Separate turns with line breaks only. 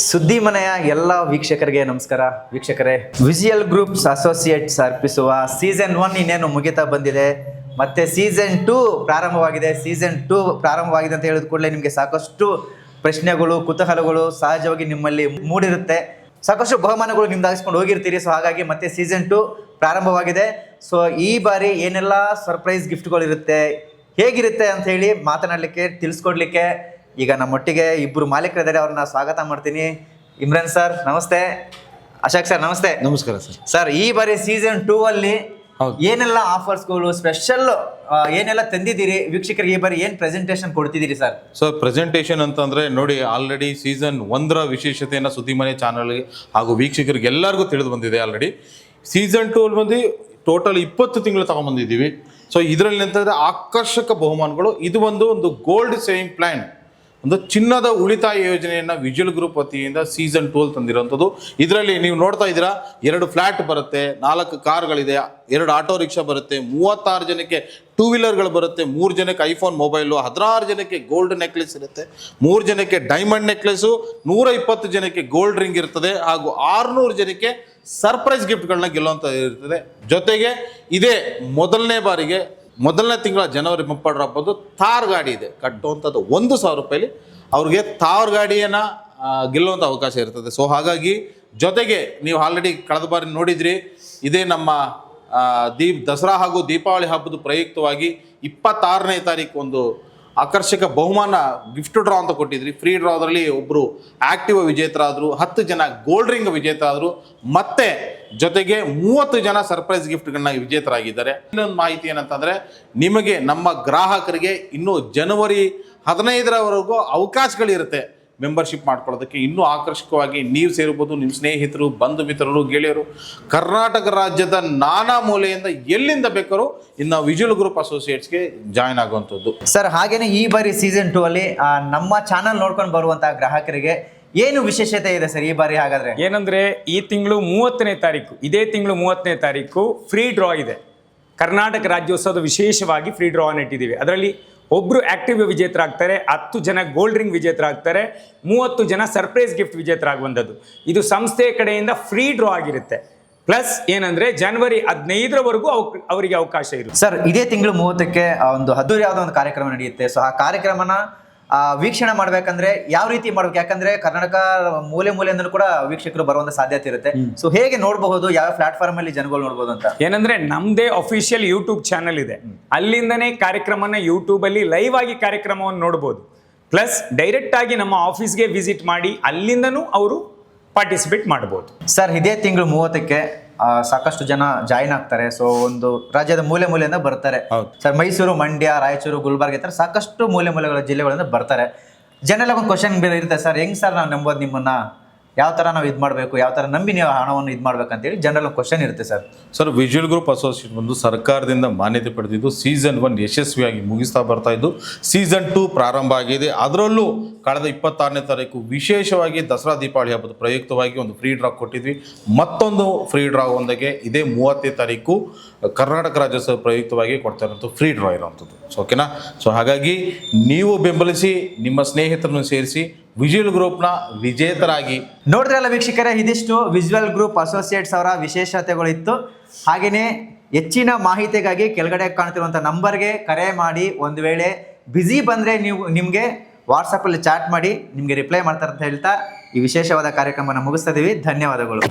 ಸುದ್ದಿ ಮನೆಯ ಎಲ್ಲ ವೀಕ್ಷಕರಿಗೆ ನಮಸ್ಕಾರ. ವೀಕ್ಷಕರೇ, ವಿಜುವಲ್ ಗ್ರೂಪ್ಸ್ ಅಸೋಸಿಯೇಟ್ಸ್ ಅರ್ಪಿಸುವ ಸೀಸನ್ 1 ಇನ್ನೇನು ಮುಗಿತಾ ಬಂದಿದೆ. ಮತ್ತೆ ಸೀಸನ್ 2 ಪ್ರಾರಂಭವಾಗಿದೆ. ಸೀಸನ್ 2 ಪ್ರಾರಂಭವಾಗಿದೆ ಅಂತ ಹೇಳಿದ ಕೂಡಲೇ ನಿಮಗೆ ಸಾಕಷ್ಟು ಪ್ರಶ್ನೆಗಳು, ಕುತೂಹಲಗಳು ಸಹಜವಾಗಿ ನಿಮ್ಮಲ್ಲಿ ಮೂಡಿರುತ್ತೆ. ಸಾಕಷ್ಟು ಬಹುಮಾನಗಳು ನಿಮ್ದಾಗಿಸ್ಕೊಂಡು ಹೋಗಿರ್ತೀರಿ. ಸೊ ಹಾಗಾಗಿ ಮತ್ತೆ ಸೀಸನ್ 2 ಪ್ರಾರಂಭವಾಗಿದೆ. ಸೊ ಈ ಬಾರಿ ಏನೆಲ್ಲ ಸರ್ಪ್ರೈಸ್ ಗಿಫ್ಟ್ಗಳಿರುತ್ತೆ, ಹೇಗಿರುತ್ತೆ ಅಂತ ಹೇಳಿ ಮಾತನಾಡಲಿಕ್ಕೆ, ತಿಳಿಸ್ಕೊಡ್ಲಿಕ್ಕೆ ಈಗ ನಮ್ಮೊಟ್ಟಿಗೆ ಇಬ್ಬರು ಮಾಲೀಕರಿದ್ದಾರೆ. ಅವ್ರನ್ನ ಸ್ವಾಗತ ಮಾಡ್ತೀನಿ. ಇಮ್ರಾನ್ ಸರ್ ನಮಸ್ತೆ, ಅಶೋಕ್ ಸರ್ ನಮಸ್ತೆ.
ನಮಸ್ಕಾರ ಸರ್.
ಸರ್, ಈ ಬಾರಿ ಸೀಸನ್ 2 ಅಲ್ಲಿ ಏನೆಲ್ಲ ಆಫರ್ಸ್ಗಳು, ಸ್ಪೆಷಲ್ ಏನೆಲ್ಲ ತಂದಿದ್ದೀರಿ ವೀಕ್ಷಕರಿಗೆ? ಈ ಬಾರಿ ಏನ್ ಪ್ರೆಸೆಂಟೇಷನ್ ಕೊಡ್ತಿದ್ದೀರಿ ಸರ್?
ಸರ್, ಪ್ರೆಸೆಂಟೇಷನ್ ಅಂತಂದ್ರೆ ನೋಡಿ, ಆಲ್ರೆಡಿ ಸೀಸನ್ 1ರ ವಿಶೇಷತೆಯನ್ನು ಸುದ್ದಿಮನೆ ಚಾನಲ್ಗೆ ಹಾಗೂ ವೀಕ್ಷಕರಿಗೆ ಎಲ್ಲರಿಗೂ ತಿಳಿದು ಬಂದಿದೆ. ಆಲ್ರೆಡಿ ಸೀಸನ್ 2 ಅಲ್ಲಿ ಬಂದು ಟೋಟಲ್ 20 ತಿಂಗಳು ತಗೊಂಡ್ಬಂದಿದ್ದೀವಿ. ಸೊ ಇದರಲ್ಲಿ ಅಂತಂದರೆ ಆಕರ್ಷಕ ಬಹುಮಾನಗಳು. ಇದು ಒಂದು ಗೋಲ್ಡ್ ಸೇವಿಂಗ್ ಪ್ಲಾನ್, ಒಂದು ಚಿನ್ನದ ಉಳಿತಾಯ ಯೋಜನೆಯನ್ನು ವಿಜುವಲ್ ಗ್ರೂಪ್ ವತಿಯಿಂದ ಸೀಸನ್ 2 ತಂದಿರೋಂಥದ್ದು. ಇದರಲ್ಲಿ ನೀವು ನೋಡ್ತಾ ಇದ್ದೀರಾ, 2 ಫ್ಲ್ಯಾಟ್ ಬರುತ್ತೆ, 4 ಕಾರ್ಗಳಿದೆ, 2 ಆಟೋ ರಿಕ್ಷಾ ಬರುತ್ತೆ, 36 ಜನಕ್ಕೆ 2 ವೀಲರ್ಗಳು ಬರುತ್ತೆ, 3 ಜನಕ್ಕೆ ಐಫೋನ್ ಮೊಬೈಲು, 16 ಜನಕ್ಕೆ ಗೋಲ್ಡ್ ನೆಕ್ಲೆಸ್ ಇರುತ್ತೆ, 3 ಜನಕ್ಕೆ ಡೈಮಂಡ್ ನೆಕ್ಲೆಸ್ಸು, 120 ಜನಕ್ಕೆ ಗೋಲ್ಡ್ ರಿಂಗ್ ಇರ್ತದೆ, ಹಾಗೂ 600 ಜನಕ್ಕೆ ಸರ್ಪ್ರೈಸ್ ಗಿಫ್ಟ್ಗಳನ್ನ ಗೆಲ್ಲುವಂಥ ಇರ್ತದೆ. ಜೊತೆಗೆ ಇದೇ ಮೊದಲನೇ ಬಾರಿಗೆ ಮೊದಲನೇ ತಿಂಗಳ ಜನವರಿ 31 ಥಾರ್ ಗಾಡಿ ಇದೆ ಕಟ್ಟುವಂಥದ್ದು. 1,000 ರೂಪಾಯಿಲಿ ಅವ್ರಿಗೆ ಥಾರ್ ಗಾಡಿಯನ್ನು ಗೆಲ್ಲುವಂಥ ಅವಕಾಶ ಇರ್ತದೆ. ಸೊ ಹಾಗಾಗಿ ಜೊತೆಗೆ ನೀವು ಆಲ್ರೆಡಿ ಕಳೆದ ಬಾರಿ ನೋಡಿದ್ರಿ, ಇದೇ ನಮ್ಮ ದಸರಾ ಹಾಗೂ ದೀಪಾವಳಿ ಹಬ್ಬದ ಪ್ರಯುಕ್ತವಾಗಿ 26ನೇ ತಾರೀಕು ಒಂದು ಆಕರ್ಷಕ ಬಹುಮಾನ ಗಿಫ್ಟ್ ಡ್ರಾ ಅಂತ ಕೊಟ್ಟಿದ್ರಿ. ಫ್ರೀ ಡ್ರಾದಲ್ಲಿ ಒಬ್ಬರು ಆಕ್ಟಿವ್ ವಿಜೇತರಾದರು, 10 ಜನ ಗೋಲ್ಡ್ ರಿಂಗ್ ವಿಜೇತರಾದರು, ಮತ್ತೆ ಜೊತೆಗೆ 30 ಜನ ಸರ್ಪ್ರೈಸ್ ಗಿಫ್ಟ್ಗಳನ್ನ ವಿಜೇತರಾಗಿದ್ದಾರೆ. ಇನ್ನೊಂದು ಮಾಹಿತಿ ಏನಂತಂದರೆ, ನಿಮಗೆ ನಮ್ಮ ಗ್ರಾಹಕರಿಗೆ ಇನ್ನೂ ಜನವರಿ 15ರವರೆಗೂ ಅವಕಾಶಗಳಿರುತ್ತೆ ಮೆಂಬರ್ಶಿಪ್ ಮಾಡ್ಕೊಳ್ಳೋದಕ್ಕೆ. ಇನ್ನೂ ಆಕರ್ಷಕವಾಗಿ ನೀವು ಸೇರ್ಬೋದು, ನಿಮ್ಮ ಸ್ನೇಹಿತರು, ಬಂಧು ಮಿತ್ರರು, ಗೆಳೆಯರು, ಕರ್ನಾಟಕ ರಾಜ್ಯದ ನಾನಾ ಮೂಲೆಯಿಂದ ಎಲ್ಲಿಂದ ಬೇಕಾದ್ರೂ ಇನ್ನು ವಿಜುವಲ್ ಗ್ರೂಪ್ ಅಸೋಸಿಯೇಟ್ಸ್ಗೆ ಜಾಯ್ನ್ ಆಗುವಂಥದ್ದು.
ಸರ್, ಹಾಗೇನೆ ಈ ಬಾರಿ ಸೀಸನ್ 2 ಅಲ್ಲಿ ನಮ್ಮ ಚಾನಲ್ ನೋಡ್ಕೊಂಡು ಬರುವಂತಹ ಗ್ರಾಹಕರಿಗೆ ಏನು ವಿಶೇಷತೆ ಇದೆ ಸರ್ ಈ ಬಾರಿ? ಹಾಗಾದ್ರೆ
ಏನಂದ್ರೆ, ಈ ತಿಂಗಳು 30ನೇ ತಾರೀಕು, ಇದೇ ತಿಂಗಳು 30ನೇ ತಾರೀಕು ಫ್ರೀ ಡ್ರಾ ಇದೆ. ಕರ್ನಾಟಕ ರಾಜ್ಯೋತ್ಸವದ ವಿಶೇಷವಾಗಿ ಫ್ರೀ ಡ್ರಾ ಇಟ್ಟಿದ್ದೀವಿ. ಅದರಲ್ಲಿ ಒಬ್ಬರು ಆಕ್ಟಿವ್ ವಿಜೇತರಾಗ್ತಾರೆ, 10 ಜನ ಗೋಲ್ಡ್ ರಿಂಗ್ ವಿಜೇತರಾಗ್ತಾರೆ, 30 ಜನ ಸರ್ಪ್ರೈಸ್ ಗಿಫ್ಟ್ ವಿಜೇತರಾಗುವಂಥದ್ದು. ಇದು ಸಂಸ್ಥೆಯ ಕಡೆಯಿಂದ ಫ್ರೀ ಡ್ರಾ ಆಗಿರುತ್ತೆ. ಪ್ಲಸ್ ಏನಂದ್ರೆ, ಜನವರಿ 15ರವರೆಗೂ ಅವರಿಗೆ ಅವಕಾಶ ಇರುತ್ತೆ.
ಸರ್, ಇದೇ ತಿಂಗಳು 30ಕ್ಕೆ ಒಂದು ಅದ್ದೂರಿಯಾದ ಒಂದು ಕಾರ್ಯಕ್ರಮ ನಡೆಯುತ್ತೆ. ಸೊ ಆ ಕಾರ್ಯಕ್ರಮನ ವೀಕ್ಷಣೆ ಮಾಡ್ಬೇಕಂದ್ರೆ ಯಾವ ರೀತಿ ಮಾಡ್ಬೇಕು? ಯಾಕಂದ್ರೆ ಕರ್ನಾಟಕ ಮೂಲೆ ಮೂಲೆಯಿಂದಲೂ ಕೂಡ ವೀಕ್ಷಕರು ಬರುವಂತ ಸಾಧ್ಯತೆ ಇರುತ್ತೆ. ಸೊ ಹೇಗೆ ನೋಡಬಹುದು, ಯಾವ ಪ್ಲಾಟ್ಫಾರ್ಮ್ ಅಲ್ಲಿ ಜನಗಳು ನೋಡಬಹುದು ಅಂತ?
ಏನಂದ್ರೆ, ನಮ್ದೇ ಅಫಿಷಿಯಲ್ ಯೂಟ್ಯೂಬ್ ಚಾನಲ್ ಇದೆ. ಅಲ್ಲಿಂದನೇ ಕಾರ್ಯಕ್ರಮನ ಯೂಟ್ಯೂಬ್ ಅಲ್ಲಿ ಲೈವ್ ಆಗಿ ಕಾರ್ಯಕ್ರಮವನ್ನು ನೋಡಬಹುದು. ಪ್ಲಸ್ ಡೈರೆಕ್ಟ್ ಆಗಿ ನಮ್ಮ ಆಫೀಸ್ಗೆ ವಿಸಿಟ್ ಮಾಡಿ ಅಲ್ಲಿಂದನೂ ಅವರು ಪಾರ್ಟಿಸಿಪೇಟ್ ಮಾಡಬಹುದು.
ಸರ್, ಇದೇ ತಿಂಗಳು 30ಕ್ಕೆ ಸಾಕಷ್ಟು ಜನ ಜಾಯಿನ್ ಆಗ್ತಾರೆ. ಸೊ ಒಂದು ರಾಜ್ಯದ ಮೂಲೆ ಮೂಲೆಯಿಂದ ಬರ್ತಾರೆ ಸರ್. ಮೈಸೂರು, ಮಂಡ್ಯ, ರಾಯಚೂರು, ಗುಲ್ಬರ್ಗ, ಈ ಥರ ಸಾಕಷ್ಟು ಮೂಲೆಗಳ ಜಿಲ್ಲೆಗಳಿಂದ ಬರ್ತಾರೆ. ಜನರೆಲ್ಲ ಒಂದು ಕ್ವಶನ್ ಇರುತ್ತೆ ಸರ್, ಹೆಂಗ್ ಸರ್ ನಾವು ನಂಬೋದು ನಿಮ್ಮನ್ನ? ಯಾವ ಥರ ನಾವು ಇದು ಮಾಡಬೇಕು, ಯಾವ ಥರ ನಂಬಿ ನೀವು ಹಣವನ್ನು ಇದು ಮಾಡ್ಬೇಕಂತೇಳಿ ಜನರಲ್ ಕ್ವಶನ್ ಇರುತ್ತೆ sir.
Sir, visual group association ಒಂದು ಸರ್ಕಾರದಿಂದ ಮಾನ್ಯತೆ ಪಡೆದಿದ್ದು ಸೀಸನ್ 1 ಯಶಸ್ವಿಯಾಗಿ ಮುಗಿಸ್ತಾ ಬರ್ತಾ ಇದ್ದು ಸೀಸನ್ 2 ಪ್ರಾರಂಭ ಆಗಿದೆ. ಅದರಲ್ಲೂ ಕಳೆದ 26ನೇ ತಾರೀಕು ವಿಶೇಷವಾಗಿ ದಸರಾ ದೀಪಾವಳಿ ಹಬ್ಬದ ಪ್ರಯುಕ್ತವಾಗಿ ಒಂದು ಫ್ರೀ ಡ್ರಾ ಕೊಟ್ಟಿದ್ವಿ. ಮತ್ತೊಂದು ಫ್ರೀ ಡ್ರಾ ಒಂದಿಗೆ ಇದೇ 30ನೇ ತಾರೀಕು ಕರ್ನಾಟಕ ರಾಜ್ಯೋತ್ಸವ ಪ್ರಯುಕ್ತವಾಗಿ ಕೊಡ್ತಾ ಇರೋಂಥ ಫ್ರೀ ಡ್ರಾ ಇರೋವಂಥದ್ದು. ಸೊ ಓಕೆನಾ? ಸೊ ಹಾಗಾಗಿ ನೀವು ಬೆಂಬಲಿಸಿ, ನಿಮ್ಮ ಸ್ನೇಹಿತರನ್ನು ಸೇರಿಸಿ ವಿಜುವಲ್ ಗ್ರೂಪ್ನ ವಿಜೇತರಾಗಿ.
ನೋಡಿದ್ರಲ್ಲ ವೀಕ್ಷಕರೇ, ಇದಿಷ್ಟು ವಿಜುವಲ್ ಗ್ರೂಪ್ ಅಸೋಸಿಯೇಟ್ಸ್ ಅವರ ವಿಶೇಷತೆಗಳಿತ್ತು. ಹಾಗೆಯೇ ಹೆಚ್ಚಿನ ಮಾಹಿತಿಗಾಗಿ ಕೆಳಗಡೆ ಕಾಣ್ತಿರುವಂಥ ನಂಬರ್ಗೆ ಕರೆ ಮಾಡಿ. ಒಂದು ವೇಳೆ ಬ್ಯುಸಿ ಬಂದರೆ ನಿಮಗೆ ವಾಟ್ಸಪ್ಪಲ್ಲಿ ಚಾಟ್ ಮಾಡಿ, ನಿಮಗೆ ರಿಪ್ಲೈ ಮಾಡ್ತಾರೆ ಅಂತ ಹೇಳ್ತಾ ಈ ವಿಶೇಷವಾದ ಕಾರ್ಯಕ್ರಮನ ಮುಗಿಸ್ತಾ ಇದ್ದೀವಿ. ಧನ್ಯವಾದಗಳು.